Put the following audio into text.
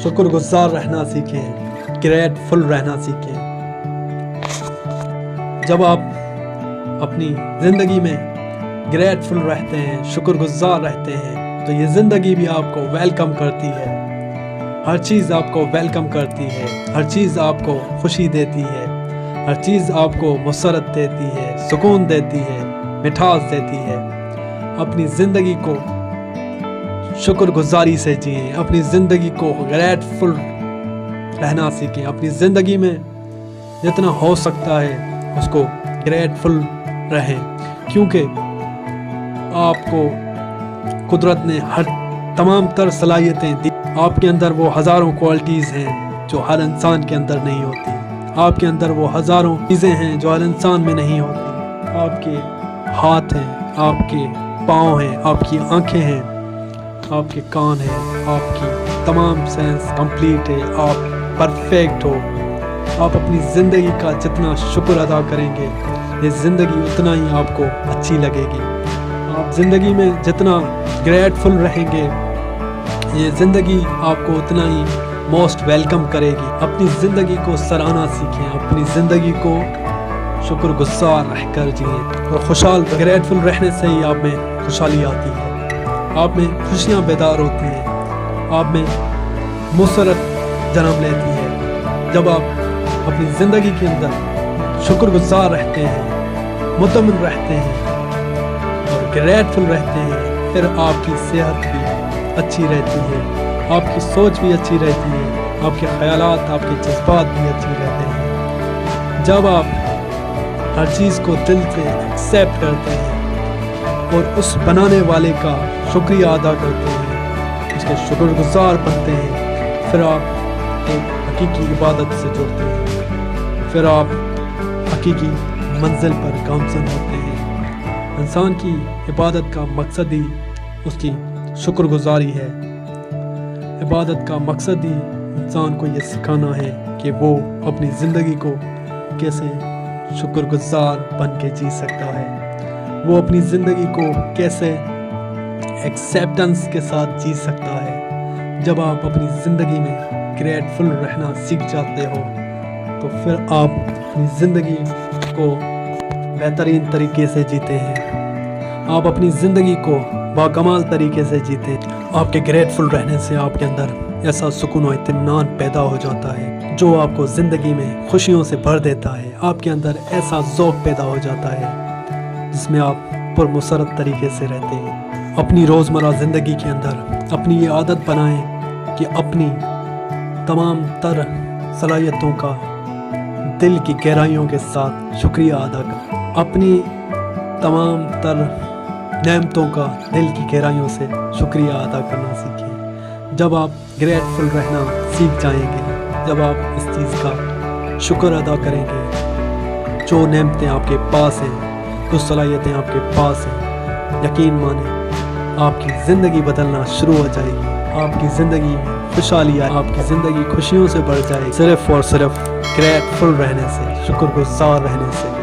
शुक्र गुजार रहना सीखें, ग्रेटफुल रहना सीखें। जब आप अपनी ज़िंदगी में ग्रेटफुल रहते हैं, शुक्र गुजार रहते हैं, तो ये ज़िंदगी भी आपको वेलकम करती है। हर चीज़ आपको वेलकम करती है, हर चीज़ आपको खुशी देती है, हर चीज़ आपको मसरत देती है, सुकून देती है, मिठास देती है। अपनी ज़िंदगी को शुक्रगुजारी से जिएं, अपनी ज़िंदगी को ग्रेटफुल रहना सीखें। अपनी ज़िंदगी में जितना हो सकता है उसको ग्रेटफुल रहें, क्योंकि आपको कुदरत ने हर तमाम तर सलाहियतें दी। आपके अंदर वो हज़ारों क्वालिटीज़ हैं जो हर इंसान के अंदर नहीं होती। आपके अंदर वो हज़ारों चीज़ें हैं जो हर इंसान में नहीं होती। आपके हाथ हैं, आपके पाँव हैं, आपकी आँखें हैं, आपके कान हैं, आपकी तमाम सेंस कंप्लीट है, आप परफेक्ट हो। आप अपनी ज़िंदगी का जितना शुक्र अदा करेंगे, ये ज़िंदगी उतना ही आपको अच्छी लगेगी। आप ज़िंदगी में जितना ग्रेटफुल रहेंगे, ये ज़िंदगी आपको उतना ही मोस्ट वेलकम करेगी। अपनी ज़िंदगी को सराहना सीखें, अपनी ज़िंदगी को शुक्रगुजार रहकर जिएं और खुशहाल। ग्रेटफुल रहने से ही आप में खुशहाली आती है, आप में खुशियाँ बेदार होती हैं, आप में मुसरत जन्म लेती है। जब आप अपनी ज़िंदगी के अंदर शुक्रगुजार रहते हैं, मुतमिन रहते हैं और ग्रेटफुल रहते हैं, फिर आपकी सेहत भी अच्छी रहती है, आपकी सोच भी अच्छी रहती है, आपके ख़यालात, आपके जज्बात भी अच्छे रहते हैं। जब आप हर चीज़ को दिल से एक्सेप्ट करते हैं और उस बनाने वाले का शुक्रिया अदा करते हैं, उसके शुक्रगुजार बनते हैं, फिर आप एक हकीकी इबादत से जुड़ते हैं, फिर आप हकीकी मंजिल पर गामज़न होते हैं। इंसान की इबादत का मकसद ही उसकी शुक्रगुजारी है। इबादत का मकसद ही इंसान को ये सिखाना है कि वो अपनी ज़िंदगी को कैसे शुक्रगुजार बन के जी सकता है, वो अपनी ज़िंदगी को कैसे एक्सेप्टेंस के साथ जी सकता है। जब आप अपनी ज़िंदगी में ग्रेटफुल रहना सीख जाते हो, तो फिर आप अपनी ज़िंदगी को बेहतरीन तरीके से जीते हैं, आप अपनी ज़िंदगी को बाकमाल तरीके से जीते हैं। आपके ग्रेटफुल रहने से आपके अंदर ऐसा सुकून और इत्मीनान पैदा हो जाता है जो आपको ज़िंदगी में खुशियों से भर देता है। आपके अंदर ऐसा ज़ौक़ पैदा हो जाता है जिसमें आप पुरमसरत तरीके से रहते हैं। अपनी रोज़मर्रा ज़िंदगी के अंदर अपनी ये आदत बनाएं कि अपनी तमाम तर सलाहियतों का दिल की गहराइयों के साथ शुक्रिया अदा करें। अपनी तमाम तर नेमतों का दिल की गहराइयों से शुक्रिया अदा करना सीखें। जब आप ग्रेटफुल रहना सीख जाएंगे, जब आप इस चीज़ का शुक्र अदा करेंगे, जो नेमतें आपके पास हैं, जो सलाहियतें आपके पास हैं, यकीन माने आपकी ज़िंदगी बदलना शुरू हो जाएगी। आपकी ज़िंदगी में खुशहाली आए, आपकी ज़िंदगी खुशियों से भर जाएगी, सिर्फ़ और सिर्फ ग्रेटफुल रहने से, शुक्रगुजार रहने से।